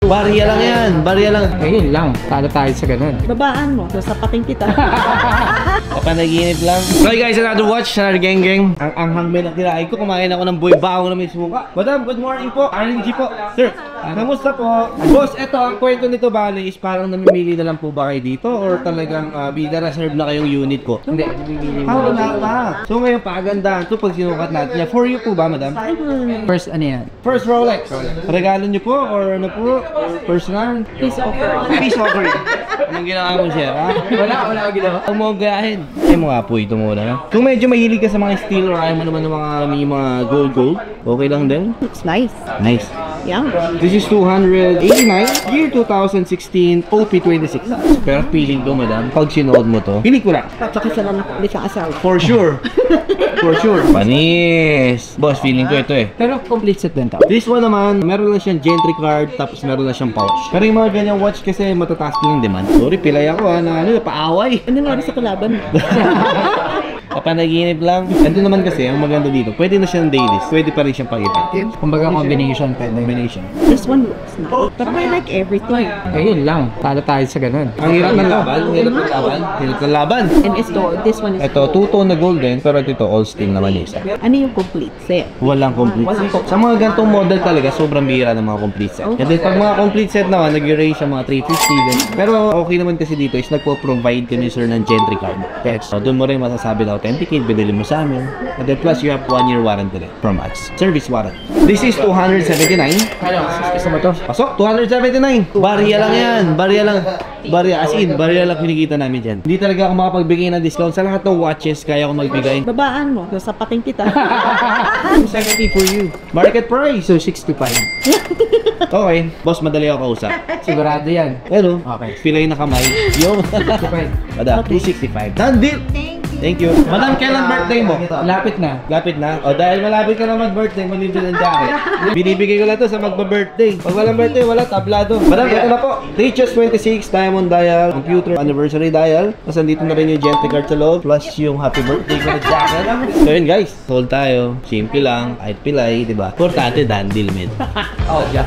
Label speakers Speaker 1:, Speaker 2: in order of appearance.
Speaker 1: Barya lang yan, barya lang.
Speaker 2: Ayun lang, talo tayo sa ganun.
Speaker 3: Babaan mo, sasapatin kita.
Speaker 1: Kapanaginip lang. So guys, another watch, another gang. Ang anghang may nakirain ko, kumain ako ng buhay baong na may suka. Madam, good morning po. RNG po. Sir, kamusta po? Boss, eto, ang kwento nito bale is parang namimili na lang po ba kayo dito? Or talagang bida-reserve na kayong unit ko?
Speaker 2: Hindi, namimili mo.
Speaker 1: Wala pa. So ngayon, pagandaan to pag sinukat natin. For you po ba, madam?
Speaker 2: First, ano yan?
Speaker 1: First Rolex. Regalo niyo po or ano po? Personal?
Speaker 3: Please offer.
Speaker 1: Peace offering. Anong ginawa mo, sir, ha?
Speaker 2: Wala akong ginawa.
Speaker 1: Huwag mo gayahin. Ay mo nga po ito muna, no? Kung medyo mahilig ka sa mga steel or ayaw mo naman ng mga gold, okay lang din?
Speaker 3: It's nice.
Speaker 1: Nice.
Speaker 3: Yeah.
Speaker 1: This is 289, year 2016, OP26. Pero feeling ko, madam, pag sinuod mo to, piling ko lang.
Speaker 3: Papakasalan ako ulit sa asawa.
Speaker 1: For sure. For sure. Panis. Boss, feeling ko ito eh.
Speaker 2: Pero complete set din to.
Speaker 1: This one naman, meron lang siyang gentry card, tapos meron lang siyang pouch. Pero yung mga ganyang watch kasi matataas din yung demand. Sorry, pilay ako na paaway.
Speaker 3: Ano nga sa kalaban?
Speaker 1: Kapanaginip lang. Ito naman kasi, ang maganda dito, pwede na siyang dailies. Pwede pa rin siyang pag-event.
Speaker 2: Kumbaga combination, pwede.
Speaker 1: Combination.
Speaker 3: This one looks nice. But I like everything.
Speaker 2: Ayun lang, talo tayo sa ganun.
Speaker 1: Ang hirap ng laban, hirap ng laban.
Speaker 3: And this one is
Speaker 1: Ito, two-tone na golden, pero ito all steel naman isa.
Speaker 3: ano yung complete set?
Speaker 1: Walang complete set. Sa mga gantong model talaga, sobrang bihira ng mga complete set. And then, pag mga complete set naman, nag-range sa mga 350. Pero okay naman kasi dito is nagpo-provide kami sir ng gentry card. So, doon mo rin masasabi na authenticate, binili mo sa amin. And then plus, you have 1 year warranty rin from us. Service warranty. This is 279.
Speaker 2: Ano, gusto mo to?
Speaker 1: Pasok, 279. Barya lang yan. Barya lang. Barya, as in, barya lang kinikita namin dyan. Hindi talaga ako makapagbigay ng discount sa lahat ng watches, kaya ako magbigay.
Speaker 3: Babaan mo, sasapatin kita.
Speaker 1: 270 for you. Market price.
Speaker 2: So, 65.
Speaker 1: Okay. Boss, madali ako kausap.
Speaker 2: Sigurado yan.
Speaker 1: Ano?
Speaker 2: Okay.
Speaker 1: Pilay na kamay. Yo.
Speaker 2: 65.
Speaker 1: Madam, 265. Done deal. Thank you. Madam, kailan birthday mo?
Speaker 2: Lapit na.
Speaker 1: Lapit na? O dahil malapit ka na mag-birthday, malibre ng jacket. Binibigay ko lang to sa magpa-birthday. Pag walang birthday, wala, tablado. Madam, ito na po. Teachers 26, diamond dial, computer anniversary dial. Tapos andito na rin yung gentry card sa loob, plus yung happy birthday ko na jacket. So yun guys, sold tayo. Simple lang, kahit pilay, diba? Importante, done deal, man.
Speaker 2: Oh, yeah.